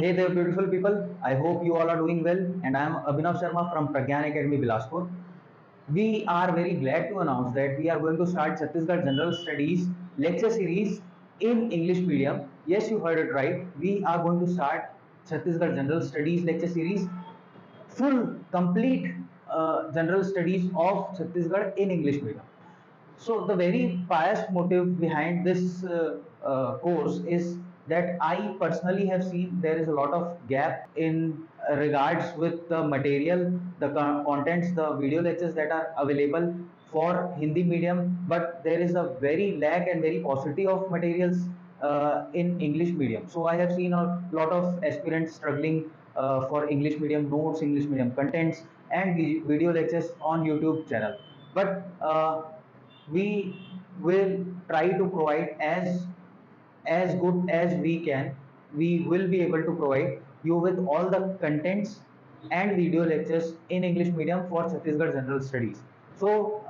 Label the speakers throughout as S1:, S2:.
S1: Hey there, beautiful people. I hope you all are doing well, and I am Abhinav Sharma from Pragyan Academy, Bilaspur. We are very glad to announce that we are going to start Chhattisgarh General Studies lecture series in English medium. Yes, you heard it right. We are going to start Chhattisgarh General Studies lecture series, full, complete general studies of Chhattisgarh in English medium. So the very biased motive behind this course is that I personally have seen there is a lot of gap in regards with the material, the contents, the video lectures that are available for Hindi medium, but there is a very lack and very paucity of materials in English medium. So I have seen a lot of aspirants struggling for English medium notes, English medium contents, and video lectures on YouTube channel. But we will try to provide as good as we can. We will be able to provide you with all the contents and video lectures in English medium for Chhattisgarh General Studies. So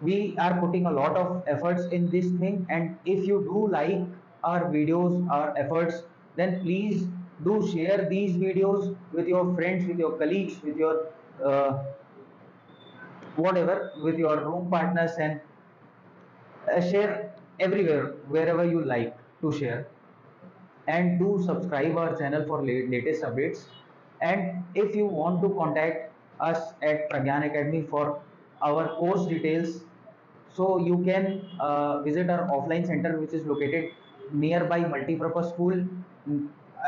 S1: we are putting a lot of efforts in this thing, and if you do like our videos, our efforts, then please do share these videos with your friends, with your colleagues, with your whatever, with your room partners, and share everywhere wherever you like to share, and do subscribe our channel for latest updates. And if you want to contact us at Pragyan Academy for our course details, so you can visit our offline center, which is located nearby multipurpose school,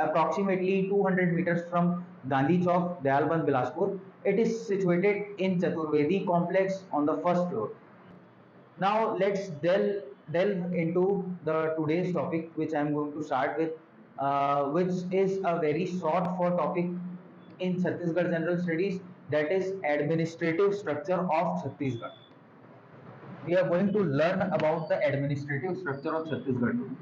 S1: approximately 200 meters from Gandhi Chowk, Dayalband, Bilaspur. It is situated in Chaturvedi complex on the first floor. Now let's delve into the today's topic, which I'm going to start with, which is a very sought for topic in Chhattisgarh General Studies, that is administrative structure of Chhattisgarh. We are going to learn about the administrative structure of Chhattisgarh,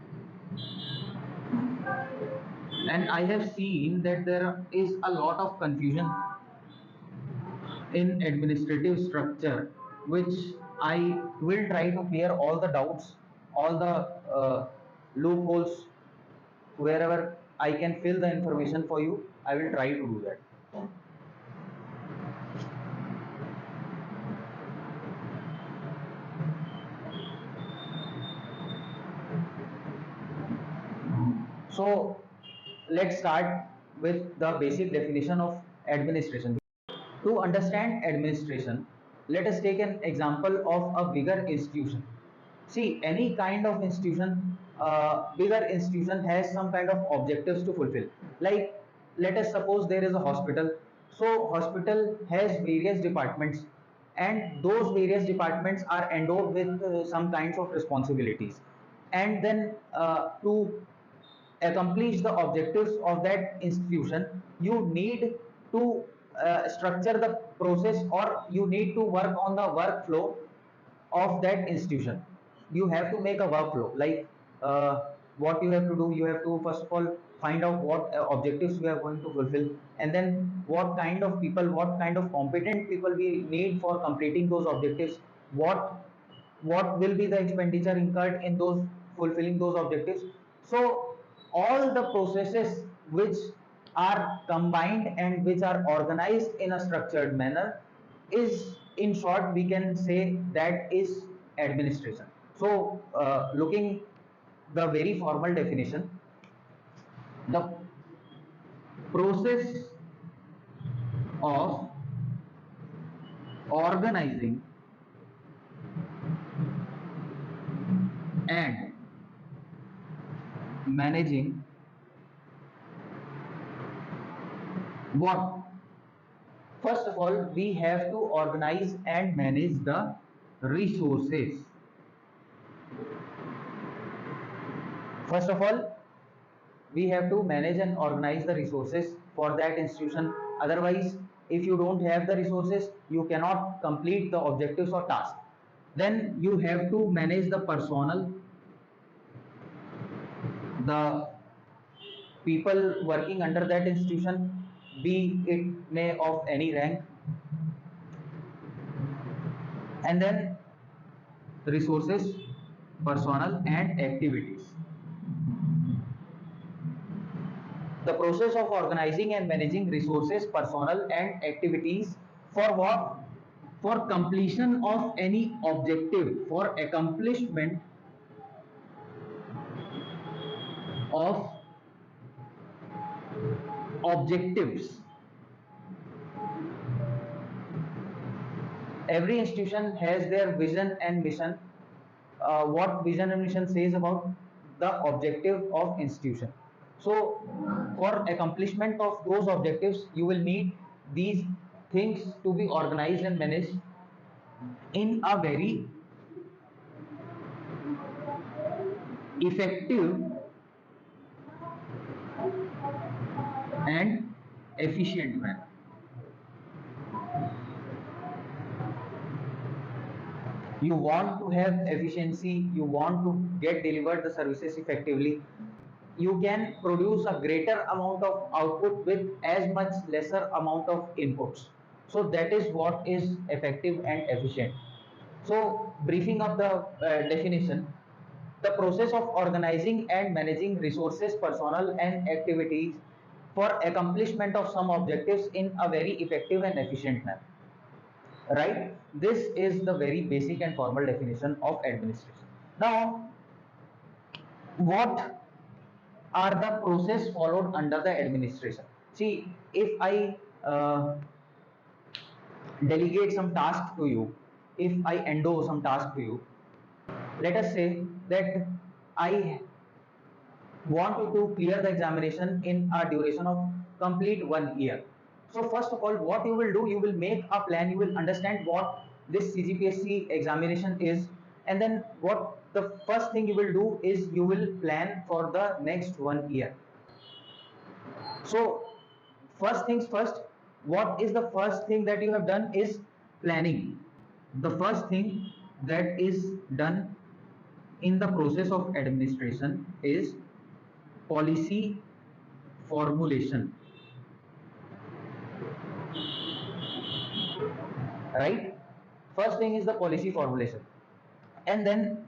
S1: and I have seen that there is a lot of confusion in administrative structure, which I will try to clear all the doubts, all the loopholes, wherever I can fill the information for you. I will try to do that. So let's start with the basic definition of administration. To understand administration, let us take an example of a bigger institution. See, any kind of institution, bigger institution has some kind of objectives to fulfill. Like, let us suppose there is a hospital. So, hospital has various departments, and those various departments are endowed with some kinds of responsibilities. And then, to accomplish the objectives of that institution, you need to structure the process, or you need to work on the workflow of that institution. You have to make a workflow, like what you have to do. You have to first of all find out what objectives we are going to fulfill, and then what kind of people, what kind of competent people we need for completing those objectives, what will be the expenditure incurred in those fulfilling those objectives. So all the processes which are combined and which are organized in a structured manner is, in short, we can say that is administration. So looking the very formal definition, the process of organizing and managing what? First of all, we have to organize and manage the resources. First of all, we have to manage and organize the resources for that institution. Otherwise, if you don't have the resources, you cannot complete the objectives or tasks. Then you have to manage the personnel, the people working under that institution, be it may of any rank, and then resources, personnel, and activities. The process of organizing and managing resources, personnel, and activities for what? For completion of any objective, for accomplishment of objectives. Every institution has their vision and mission. What vision and mission says about the objective of institution. So for accomplishment of those objectives, you will need these things to be organized and managed in a very effective and efficient manner. You want to have efficiency, you want to get delivered the services effectively, you can produce a greater amount of output with as much lesser amount of inputs. So that is what is effective and efficient. So briefing up the definition: the process of organizing and managing resources, personnel, and activities for accomplishment of some objectives in a very effective and efficient manner. Right? This is the very basic and formal definition of administration. Now, what are the process followed under the administration? See, if I delegate some task to you, if I endow some task to you, let us say that I want you to clear the examination in a duration of complete 1 year. So first of all, what you will do, you will make a plan, you will understand what this CGPSC examination is, and then what the first thing you will do is you will plan for the next 1 year. So first things first, what is the first thing that you have done is planning. The first thing that is done in the process of administration is policy formulation. Right? First thing is the policy formulation, and then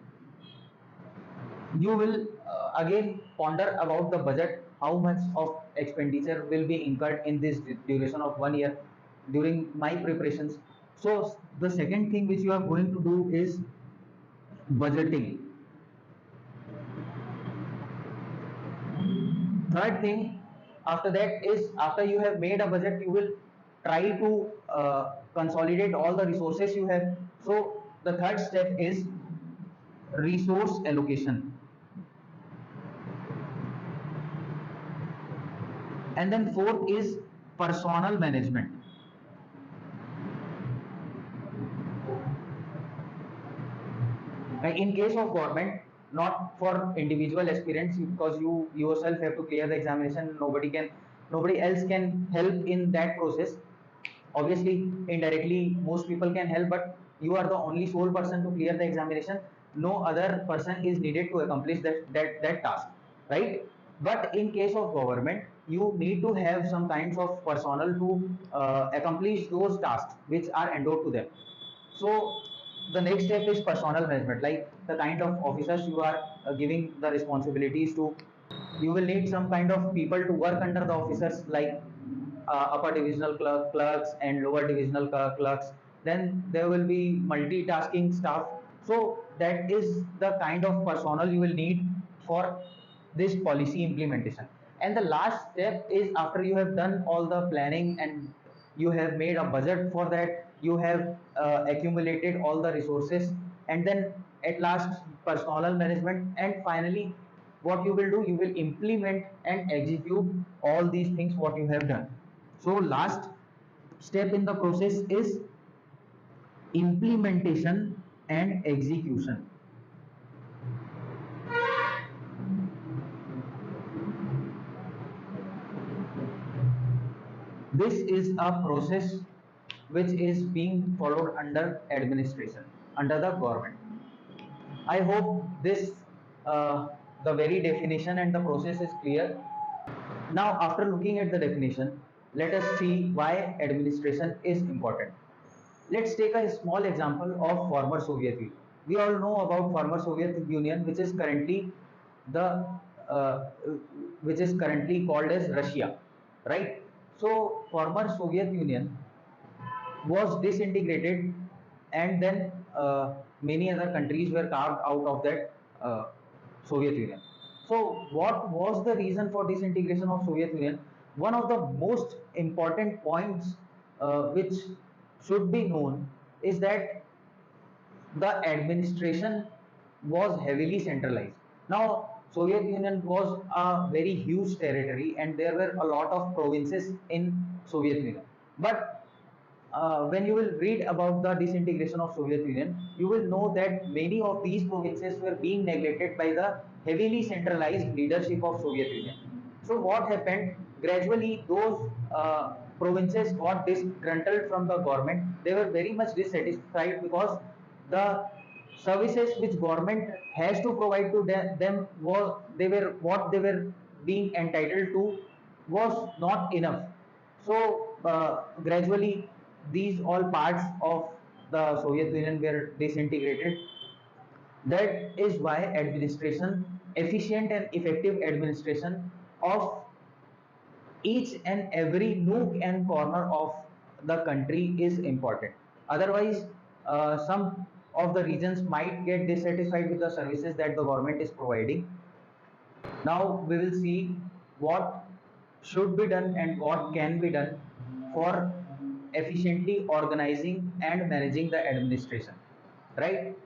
S1: you will again ponder about the budget, how much of expenditure will be incurred in this duration of 1 year during my preparations. So the second thing which you are going to do is budgeting. Third thing after that is, after you have made a budget, you will try to consolidate all the resources you have. So the third step is resource allocation. And then fourth is personnel management. In case of government, not for individual aspirants, because you yourself have to clear the examination, nobody else can help in that process. Obviously indirectly most people can help, but you are the only sole person to clear the examination. No other person is needed to accomplish that task, right? But in case of government, you need to have some kinds of personnel to accomplish those tasks which are endowed to them. So the next step is personnel management, like the kind of officers you are giving the responsibilities to. You will need some kind of people to work under the officers, like upper divisional clerks and lower divisional clerks. Then there will be multitasking staff. So that is the kind of personnel you will need for this policy implementation. And the last step is, after you have done all the planning and you have made a budget for that, you have accumulated all the resources, and then at last personnel management, and finally what you will do, you will implement and execute all these things what you have done. So last step in the process is implementation and execution. This is a process which is being followed under administration, under the government. I hope this the very definition and the process is clear. Now, after looking at the definition, let us see why administration is important. Let's take a small example of former Soviet Union. We all know about former Soviet Union, which is currently the which is currently called as Russia, right? So former Soviet Union was disintegrated, and then many other countries were carved out of that Soviet Union. So, what was the reason for disintegration of Soviet Union? One of the most important points which should be known is that the administration was heavily centralized. Now, Soviet Union was a very huge territory, and there were a lot of provinces in Soviet Union. But when you will read about the disintegration of Soviet Union, you will know that many of these provinces were being neglected by the heavily centralized leadership of Soviet Union. So what happened? Gradually, those provinces got disgruntled from the government. They were very much dissatisfied because the services which government has to provide to them was they were what they were being entitled to was not enough. So gradually, these all parts of the Soviet Union were disintegrated. That is why administration, efficient and effective administration of each and every nook and corner of the country is important. Otherwise, some of the regions might get dissatisfied with the services that the government is providing. Now we will see what should be done and what can be done for efficiently organizing and managing the administration. Right?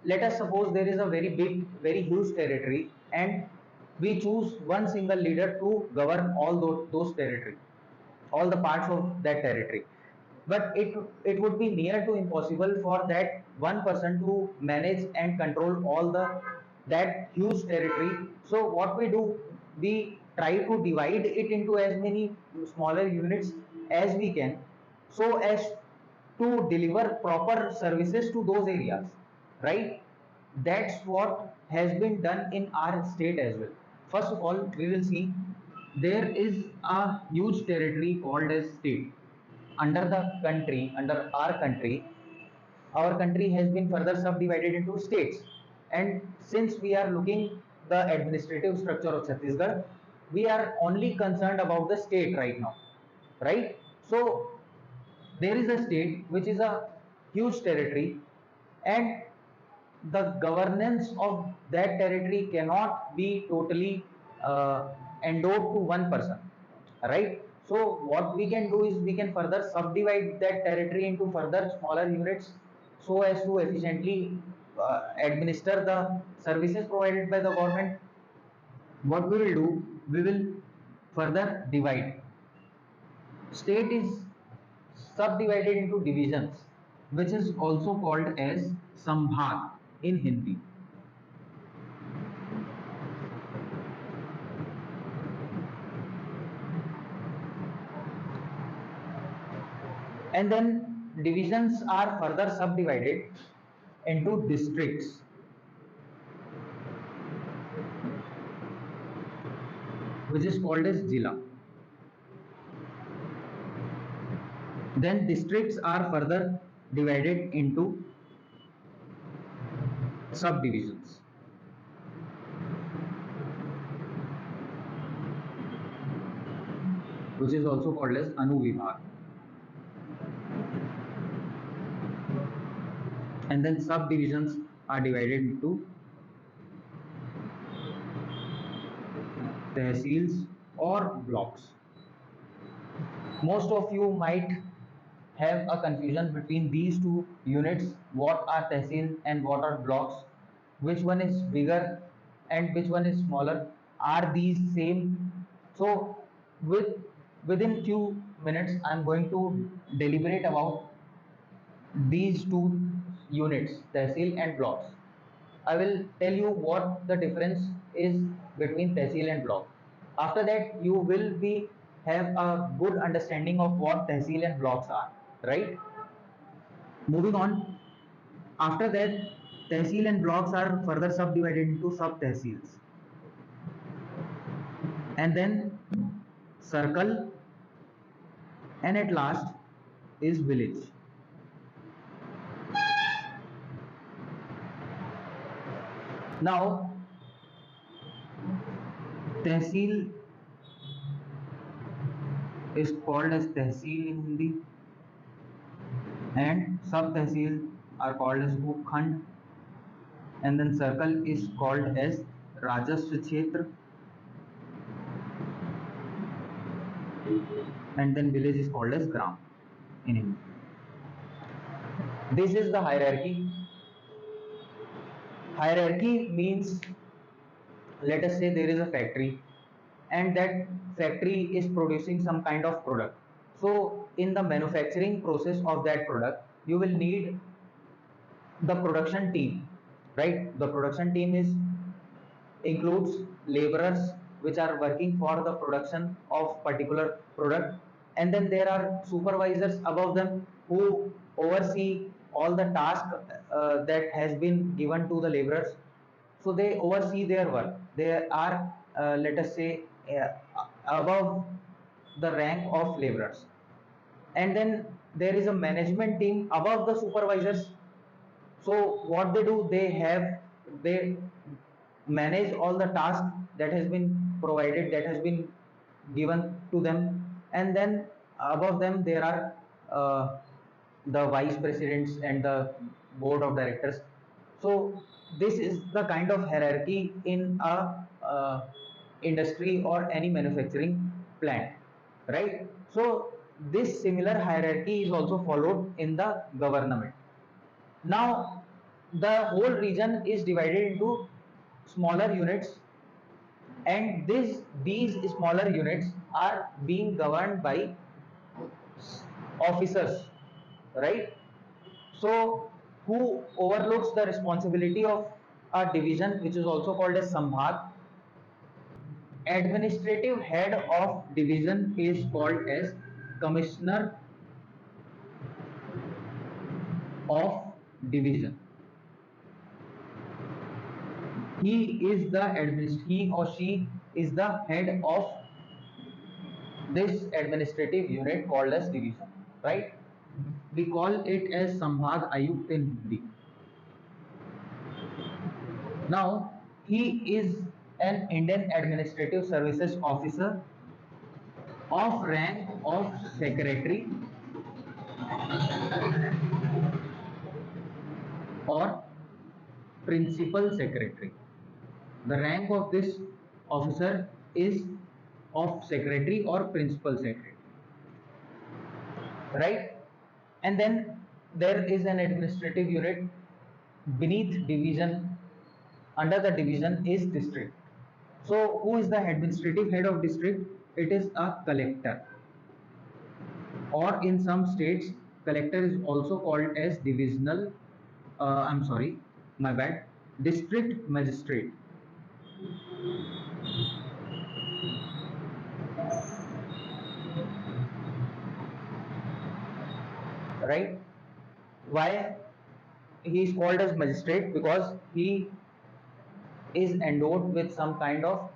S1: Let us suppose there is a very big, very huge territory, and we choose one single leader to govern all those territory, all the parts of that territory. But it would be near to impossible for that one person to manage and control all the that huge territory. So what we do, we try to divide it into as many smaller units as we can, so as to deliver proper services to those areas, right? That's what has been done in our state as well. First of all, we will see there is a huge territory called as state. Under the country, under our country has been further subdivided into states. And since we are looking the administrative structure of Chhattisgarh, we are only concerned about the state right now, right? So there is a state which is a huge territory, and the governance of that territory cannot be totally endowed to one person, right? So what we can do is we can further subdivide that territory into further smaller units, so as to efficiently administer the services provided by the government. What we will do, we will further divide. State is subdivided into divisions, which is also called as Sambhag in Hindi. And then divisions are further subdivided into districts, which is called as Jila. Then districts are further divided into subdivisions, which is also called as Anuvibhag. And then subdivisions are divided into tehsils or blocks. Most of you might have a confusion between these two units, what are tehsil and what are blocks, which one is bigger and which one is smaller, are these same? So with within few minutes I'm going to deliberate about these two units, tehsil and blocks. I will tell you what the difference is between tehsil and block. After that, you will be have a good understanding of what tehsil and blocks are, right? Moving on. After that, tehsil and blocks are further subdivided into sub tehsils, and then circle, and at last is village. Now, tehsil is called as tehsil in Hindi, and sub tehsil are called as upkhand, and then circle is called as rajaswa kshetra, and then village is called as gram in Hindi. This is the hierarchy. Hierarchy means, let us say there is a factory, and that factory is producing some kind of product. So in the manufacturing process of that product, you will need the production team, right? The production team is includes laborers which are working for the production of particular product, and then there are supervisors above them who oversee all the task that has been given to the laborers. So they oversee their work. They are, let us say, above the rank of laborers, and then there is a management team above the supervisors. So what they do, they manage all the tasks that has been provided, that has been given to them, and then above them there are the vice presidents and the board of directors. So this is the kind of hierarchy in a industry or any manufacturing plant, right? So this similar hierarchy is also followed in the government. Now the whole region is divided into smaller units, and these smaller units are being governed by officers, right? So who overlooks the responsibility of a division, which is also called as Sambhag. Administrative head of division is called as Commissioner of Division. He or she is the head of this administrative unit called as division, right? We call it as Sambhag Ayukt in Hindi. Now he is an Indian Administrative Services Officer of rank of secretary or principal secretary. The rank of this officer is of secretary or principal secretary, right? And then there is an administrative unit beneath division. Under the division is district. So who is the administrative head of district? It is a collector, or in some states collector is also called as divisional, I'm sorry, my bad, district magistrate. Right? Why he is called as magistrate? Because he is endowed with some kind of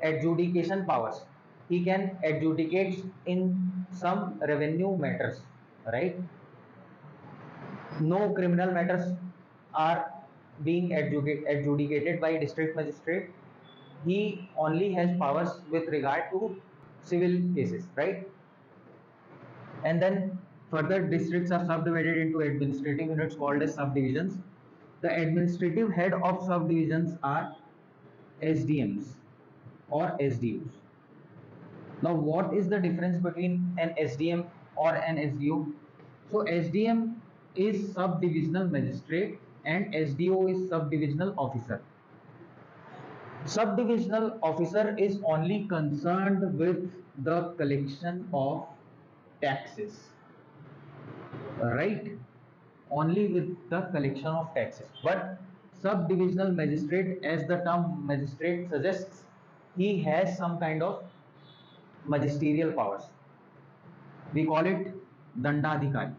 S1: adjudication powers. He can adjudicate in some revenue matters, right? No criminal matters are being adjudicated by district magistrate. He only has powers with regard to civil cases, right? And then further districts are subdivided into administrative units called as subdivisions. The administrative head of subdivisions are SDMs or SDUs. Now what is the difference between an SDM or an SDU? So SDM is subdivisional magistrate and SDO is subdivisional officer. Subdivisional officer is only concerned with the collection of taxes, right? Only with the collection of taxes. But subdivisional magistrate, as the term magistrate suggests, he has some kind of magisterial powers. We call it दंडाधिकारी.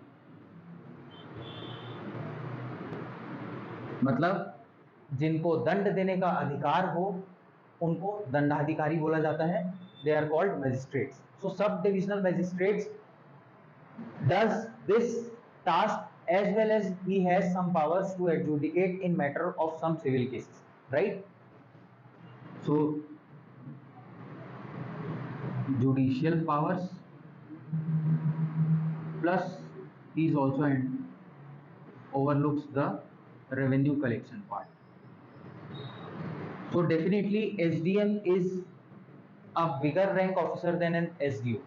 S1: मतलब जिनको दंड देने का अधिकार हो उनको दंडाधिकारी बोला जाता है. They are called magistrates. So sub-divisional magistrates does this task as well as he has some powers to adjudicate in matter of some civil cases, right? So judicial powers, plus he is also overlooks the revenue collection part. So definitely SDM is a bigger rank officer than an SDO,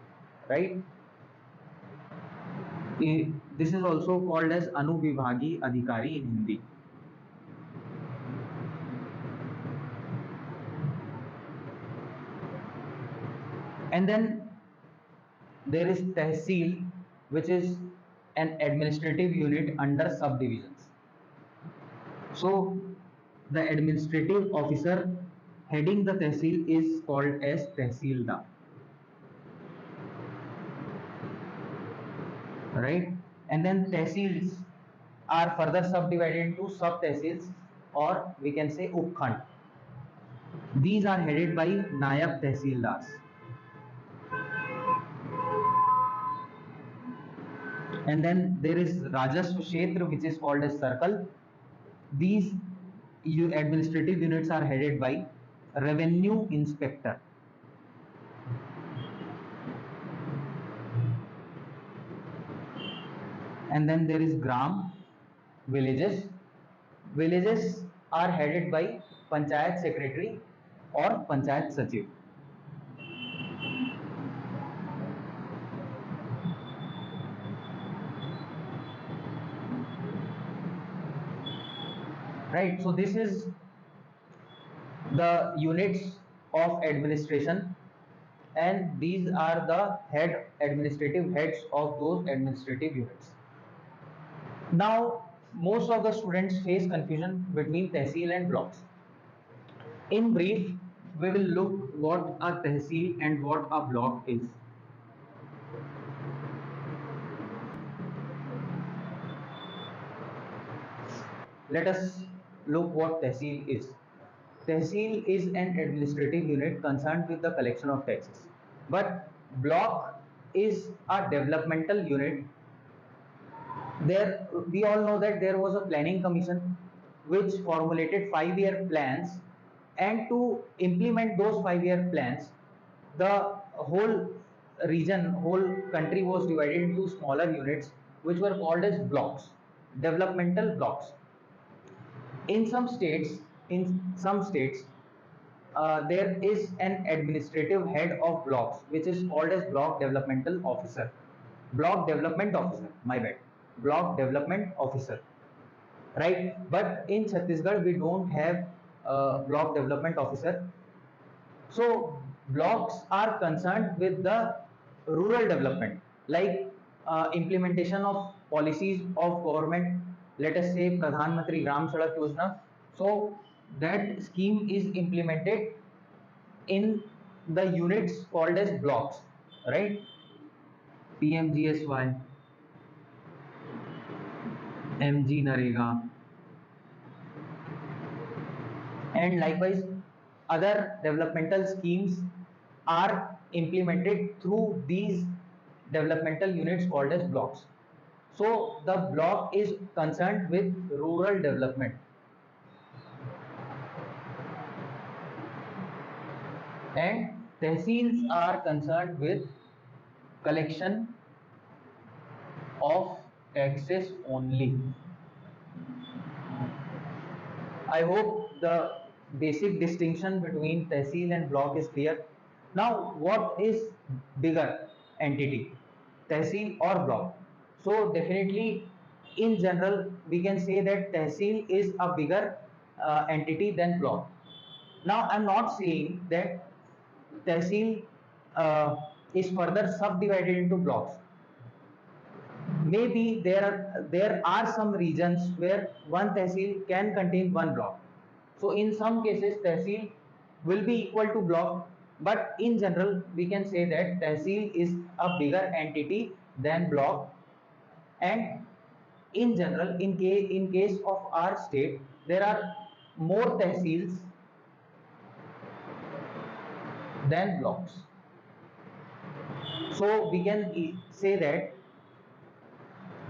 S1: right? This is also called as Anuvibhagi Adhikari in Hindi. And then there is Tehsil, which is an administrative unit under subdivisions. So the administrative officer heading the Tehsil is called as Tehsildar, right? And then Tehsils are further subdivided into sub Tehsils, or we can say Upkhand. These are headed by Nayab Tehsildars. And then there is Rajasva Kshetra, which is called as Circle. These administrative units are headed by Revenue Inspector. And then there is Gram, villages. Villages are headed by Panchayat Secretary or Panchayat Sachiv. Right, so this is the units of administration, and these are the administrative heads of those administrative units. Now, most of the students face confusion between tehsil and blocks. In brief, we will look what a tehsil and what a block is. Let us look what tehsil is. Tehsil is an administrative unit concerned with the collection of taxes, but block is a developmental unit. There, we all know that there was a planning commission which formulated 5-year plans, and to implement those 5-year plans, the whole region, whole country was divided into smaller units which were called as blocks, developmental blocks. In some states, there is an administrative head of blocks which is called as block developmental officer. Block development officer, my bad. Block development officer, right? But in Chhattisgarh, we don't have block development officer. So blocks are concerned with the rural development, like implementation of policies of government. Let us say Pradhan Mantri Gram Sadak Yojana. So that scheme is implemented in the units called as blocks, right? PMGSY, MG Narega, and likewise other developmental schemes are implemented through these developmental units called as blocks. So the block is concerned with rural development, and tehsils are concerned with collection of taxes only. I hope the basic distinction between tehsil and block is clear. Now, what is bigger entity, tehsil or block? So definitely, in general, we can say that tehsil is a bigger entity than block. Now, I'm not saying that tehsil is further subdivided into blocks. Maybe there are some regions where one tehsil can contain one block. So in some cases tehsil will be equal to block, but in general we can say that tehsil is a bigger entity than block. And in general, in case of our state, there are more tehsils than blocks. So we can say that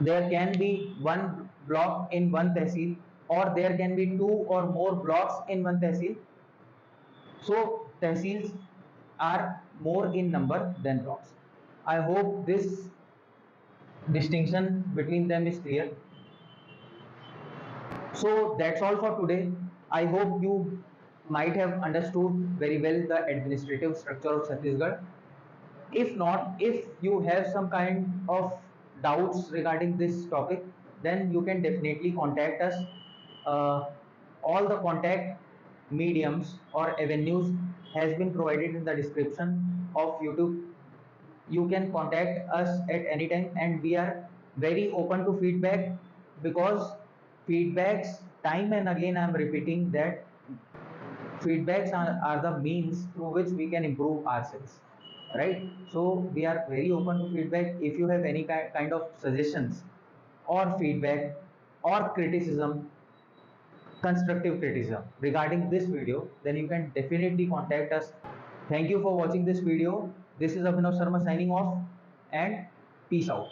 S1: there can be one block in one tehsil, or there can be two or more blocks in one tehsil. So tehsils are more in number than blocks. I hope this distinction between them is clear. So that's all for today. I hope you might have understood very well the administrative structure of Chhattisgarh. If not, if you have some kind of doubts regarding this topic, then you can definitely contact us. Uh, all the contact mediums or avenues has been provided in the description of YouTube. You can contact us at any time, and we are very open to feedback, because feedbacks, time and again I am repeating that feedbacks are the means through which we can improve ourselves, right? So we are very open to feedback. If you have any kind of suggestions or feedback or criticism, constructive criticism regarding this video, then you can definitely contact us. Thank you for watching this video. This is Abhinav Sharma signing off, and peace out.